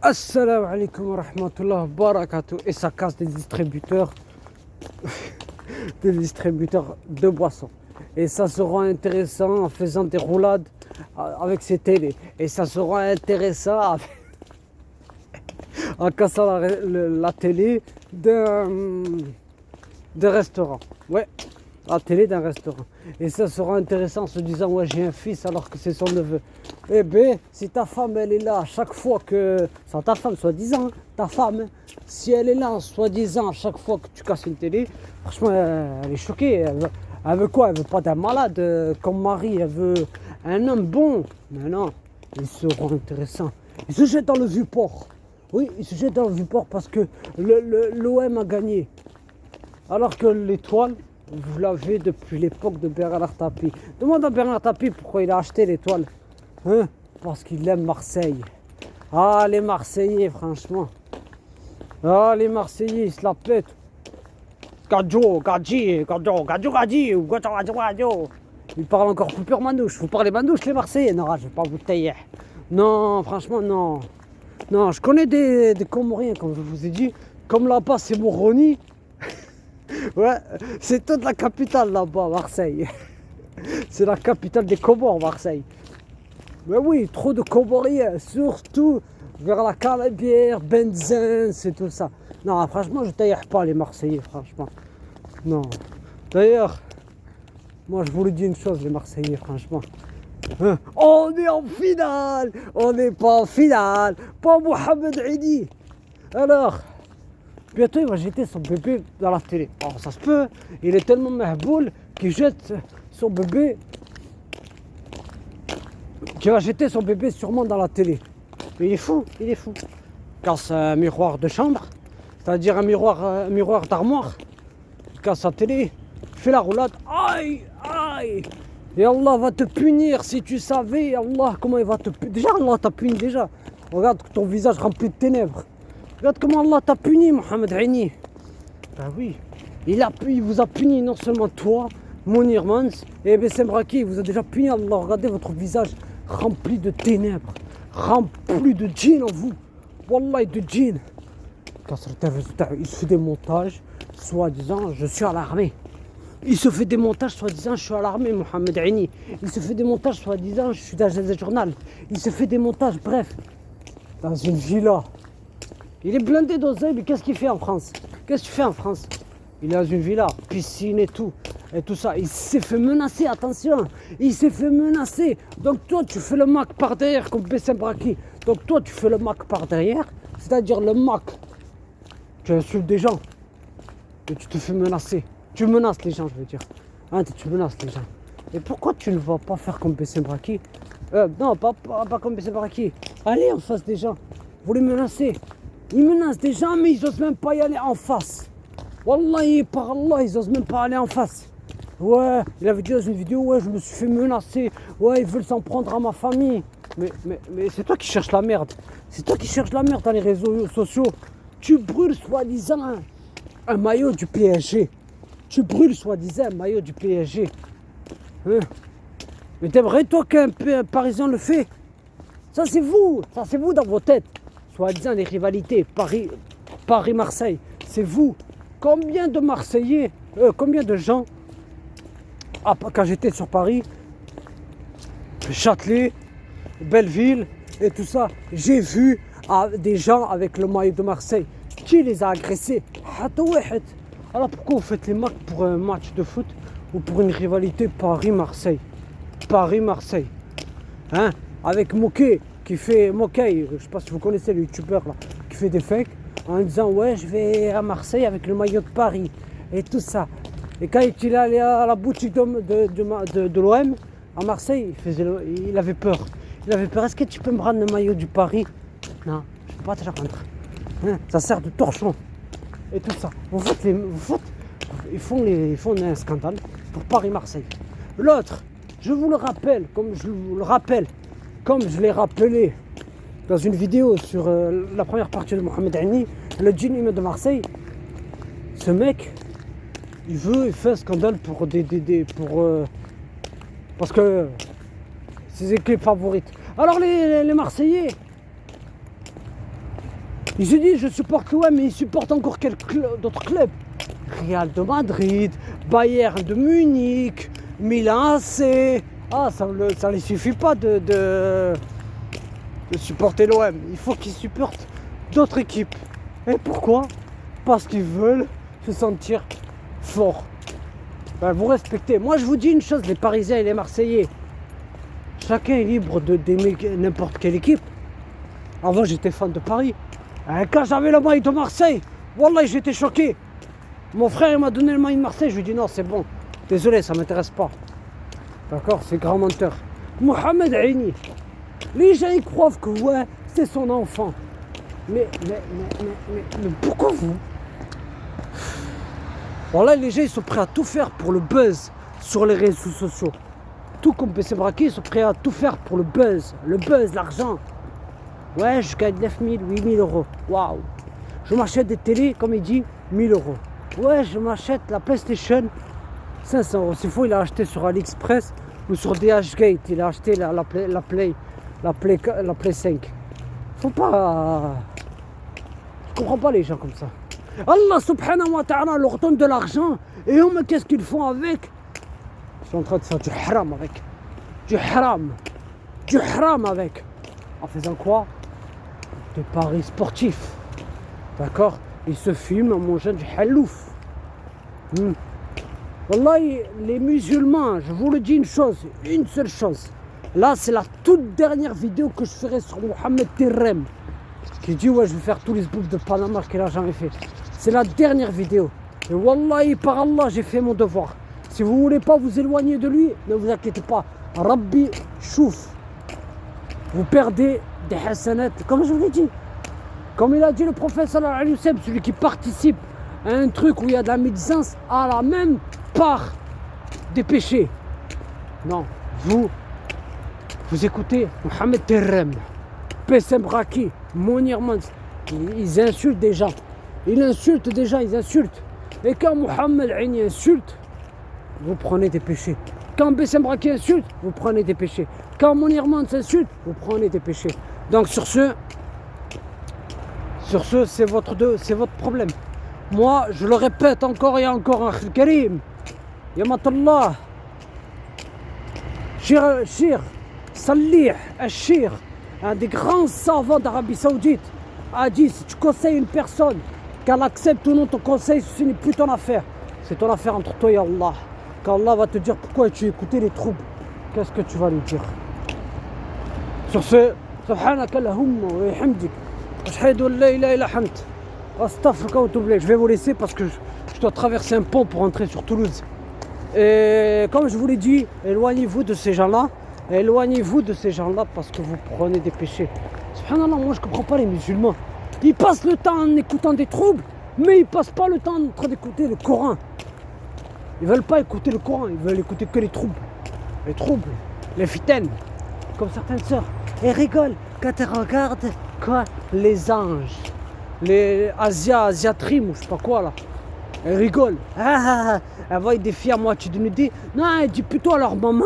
Assalamu alaikum wa rahmatullahi wa barakatuh. Et ça casse des distributeurs de boissons. Et ça sera intéressant en faisant des roulades avec ces télés. Et ça sera intéressant en cassant la télé d'un restaurant. Ouais, la télé d'un restaurant. Et ça sera intéressant en se disant ouais, j'ai un fils alors que c'est son neveu. Eh ben, si ta femme elle est là à chaque fois que. Sans ta femme, soi-disant, ta femme, si elle est là, soi-disant, à chaque fois que tu casses une télé, franchement, elle est choquée. Elle veut quoi? Elle veut pas d'un malade comme mari, elle veut un homme bon. Mais non, ils seront intéressants. Ils se jettent dans le Vieux-Port. Oui, ils se jettent dans le Vieux-Port parce que l'OM a gagné. Alors que l'étoile, vous l'avez depuis l'époque de Bernard Tapie. Demande à Bernard Tapie pourquoi il a acheté l'étoile. Hein? Parce qu'il aime Marseille. Ah, les Marseillais, franchement. Ah, les Marseillais, ils se la pètent. Gadjo, gadji, gadjo, gadjo, gadji, ou gadjo, gadjo, gadjo. Ils parlent encore plus peur manouche. Vous parlez manouche, les Marseillais? Non, je vais pas vous tailler. Non, franchement, non. Non, je connais des Comoriens, comme je vous ai dit. Comme là-bas, c'est Moroni. Ouais, c'est toute la capitale là-bas, Marseille. C'est la capitale des Comores, Marseille. Mais oui, trop de Comoriens, surtout vers la Canebière, Benzin, c'est tout ça. Non, franchement, je taille pas les Marseillais, franchement. Non. D'ailleurs, moi je vous le dis une chose, les Marseillais, franchement. Hein? On est en finale. On n'est pas en finale. Pas Mohamed Idi. Alors, bientôt il va jeter son bébé dans la télé. Oh, ça se peut. Il est tellement mahboul qu'il jette son bébé. Qui va jeter son bébé sûrement dans la télé. Mais il est fou, il est fou. Casse un miroir de chambre, c'est-à-dire un miroir d'armoire. Il casse sa télé, fait la roulade. Aïe, aïe. Et Allah va te punir si tu savais. Allah, comment il va te punir. Déjà, Allah t'a puni déjà. Regarde ton visage rempli de ténèbres. Regarde comment Allah t'a puni, Mohamed Aini. Ben oui, il vous a puni non seulement toi, Mounir Mans et Bessem Raki. Il vous a déjà puni, Allah. Regardez votre visage rempli de ténèbres, rempli de djinn en vous. Wallah, de djinn. Il se fait des montages, soi-disant, je suis à l'armée. Il se fait des montages, soi-disant, je suis à l'armée, Mohamed Aini. Il se fait des montages, soi-disant, je suis dans un journal. Il se fait des montages, bref, dans une villa. Il est blindé d'oseille, mais qu'est-ce qu'il fait en France? Qu'est-ce que tu fais en France? Il est dans une villa, piscine et tout ça. Il s'est fait menacer, attention. Il s'est fait menacer. Donc toi, tu fais le Mac par derrière comme Bessem Braki. Donc toi, tu fais le Mac par derrière, c'est-à-dire le Mac. Tu insultes des gens et tu te fais menacer. Tu menaces les gens, je veux dire. Hein, tu menaces les gens. Et pourquoi tu ne vas pas faire comme Bessem Braki? Non, pas comme Bessem Braki. Allez en face des gens. Vous les menacez. Ils menacent des gens, mais ils n'osent même pas y aller en face. Wallahi, par Allah, ils n'osent même pas aller en face. Ouais, il avait dit dans une vidéo, ouais, je me suis fait menacer. Ouais, ils veulent s'en prendre à ma famille. Mais c'est toi qui cherches la merde. C'est toi qui cherches la merde dans les réseaux sociaux. Tu brûles soi-disant un maillot du PSG. Tu brûles soi-disant un maillot du PSG. Hein? Mais t'aimerais toi qu'un Parisien le fait? Ça c'est vous dans vos têtes. Soi-disant les rivalités, Paris-Marseille, c'est vous. Combien de Marseillais, combien de gens, quand j'étais sur Paris, Châtelet, Belleville et tout ça, j'ai vu des gens avec le maillot de Marseille. Qui les a agressés? Alors pourquoi vous faites les marques pour un match de foot ou pour une rivalité Paris-Marseille? Paris-Marseille. Hein? Avec Moquet, qui fait Moquet, je sais pas si vous connaissez le youtubeur là, qui fait des fakes en disant ouais je vais à Marseille avec le maillot de Paris et tout ça. Et quand il est allé à la boutique de l'OM à Marseille, il avait peur. Il avait peur. Est-ce que tu peux me rendre le maillot du Paris? Non, je peux pas te le rendre. Hein, ça sert de torchon et tout ça. Ils font un scandale pour Paris-Marseille. L'autre, je vous le rappelle, comme je l'ai rappelé dans une vidéo sur la première partie de Mohamed Aini, le djinn de Marseille. Ce mec, il fait un scandale parce que ses équipes favorites. Alors les Marseillais, Il se dit je supporte l'OM, mais il supporte encore d'autres clubs. Real de Madrid, Bayern de Munich, Milan AC. Ah, ça ne lui suffit pas de supporter l'OM. Il faut qu'ils supportent d'autres équipes. Et pourquoi? Parce qu'ils veulent se sentir forts. Ben, vous respectez. Moi, je vous dis une chose, les Parisiens et les Marseillais. Chacun est libre d'aimer n'importe quelle équipe. Avant, j'étais fan de Paris. Et quand j'avais le maillot de Marseille, wallah, j'étais choqué. Mon frère, il m'a donné le maillot de Marseille. Je lui ai dit non, c'est bon. Désolé, ça ne m'intéresse pas. D'accord? C'est grand menteur. Mohamed Aini. Les gens, ils croient que ouais, c'est son enfant. Mais pourquoi vous? Voilà, les gens, ils sont prêts à tout faire pour le buzz sur les réseaux sociaux. Tout comme BC Braquet, ils sont prêts à tout faire pour le buzz, l'argent. Ouais, je gagne 9 000, 8 000 euros. Waouh. Je m'achète des télés, comme il dit, 1 000 euros. Ouais, je m'achète la PlayStation, 500 euros. S'il faut, il a acheté sur AliExpress ou sur DHgate. Il a acheté la Play 5. Faut pas... Je comprends pas les gens comme ça. Allah subhanahu wa ta'ala leur donne de l'argent. Et eux, mais qu'est-ce qu'ils font avec? Ils sont en train de faire du haram avec. Du haram avec. En faisant quoi? Des paris sportifs. D'accord? Ils se filment en mangeant du halouf. Wallahi, les musulmans, je vous le dis une seule chose. Là, c'est la toute dernière vidéo que je ferai sur Mohamed Terrem. Qui dit, ouais, je vais faire tous les bouffes de Panama qu'il a jamais fait. C'est la dernière vidéo. Et wallahi, par Allah, j'ai fait mon devoir. Si vous voulez pas vous éloigner de lui, ne vous inquiétez pas. Rabbi chouf. Vous perdez des hasanat, comme je vous l'ai dit. Comme il a dit le prophète sallallahu alayhi wa sallam, celui qui participe à un truc où il y a de la médisance a la même part des péchés. Non, vous écoutez Mohamed Terrem, Bessem Raki, Mounir Mans, ils insultent des gens. Ils insultent. Et quand Mohamed Aini insulte, vous prenez des péchés. Quand Bessem Raki insulte, vous prenez des péchés. Quand Mounir Mans insulte, vous prenez des péchés. Donc sur ce, c'est votre problème. Moi, je le répète encore et encore, Akhil Karim, Yamatallah, Shir, Salih, Ashir, un des grands savants d'Arabie Saoudite, a dit, si tu conseilles une personne, qu'elle accepte ou non ton conseil, ce n'est plus ton affaire. C'est ton affaire entre toi et Allah. Quand Allah va te dire pourquoi tu écoutais les troubles, qu'est-ce que tu vas lui dire? Sur ce, Subhanaka Allahumma wa bihamdik, ashhadu an la ilaha illa anta, astaghfiruka wa atubu ilayk. Je vais vous laisser parce que je dois traverser un pont pour rentrer sur Toulouse. Et comme je vous l'ai dit, éloignez-vous de ces gens-là. Éloignez-vous de ces gens-là parce que vous prenez des péchés. Subhanallah, moi je ne comprends pas les musulmans. Ils passent le temps en écoutant des troubles, mais ils ne passent pas le temps en train d'écouter le Coran. Ils ne veulent pas écouter le Coran, ils veulent écouter que les troubles. Les troubles, les fitaines, comme certaines sœurs. Et rigolent quand elles regardent quoi? Les anges, les Asiatrim ou je sais pas quoi là. Elles rigolent. Elles voient des filles à moitié dénudées. Non, elles disent plutôt à leur maman.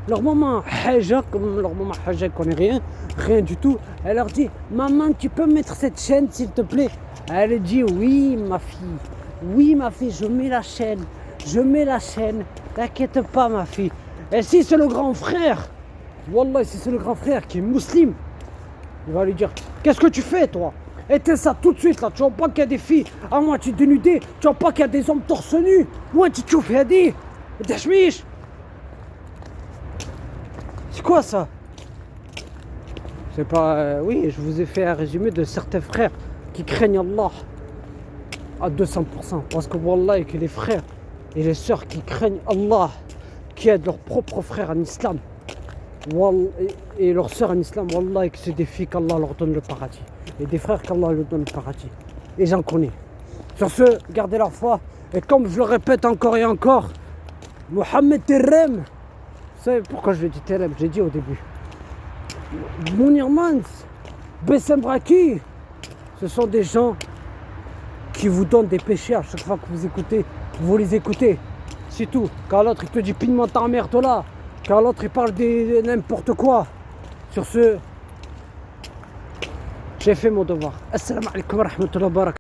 Leur maman Haja, comme leur maman Haja connaît rien du tout. Elle leur dit, maman, tu peux mettre cette chaîne s'il te plaît? Elle dit, oui ma fille, je mets la chaîne, t'inquiète pas ma fille. Et si c'est le grand frère, wallah, si c'est le grand frère qui est musulman, il va lui dire, qu'est-ce que tu fais toi? Éteins ça tout de suite là, tu vois pas qu'il y a des filles à moitié dénudées, tu vois pas qu'il y a des hommes torse nu, moi tu te fais dire, c'est quoi ça? C'est pas... oui, je vous ai fait un résumé de certains frères qui craignent Allah à 200%. Parce que wallah, que les frères et les sœurs qui craignent Allah, qui aident leurs propres frères en islam, wallah, et leurs sœurs en islam, wallah, que c'est des filles qu'Allah leur donne le paradis. Et des frères qu'Allah leur donne le paradis. Et j'en connais. Sur ce, gardez la foi. Et comme je le répète encore et encore, Mohamed Terrem, vous savez pourquoi je le dis Terrem? J'ai dit au début. Mounir Mans, Bessem Raki, ce sont des gens qui vous donnent des péchés à chaque fois que vous les écoutez. C'est tout. Quand l'autre il te dit pignement ta mère de là, quand l'autre il parle de n'importe quoi. Sur ce, J'ai fait mon devoir. Assalamu alaikum wa rahmatullahi wa barakatuh.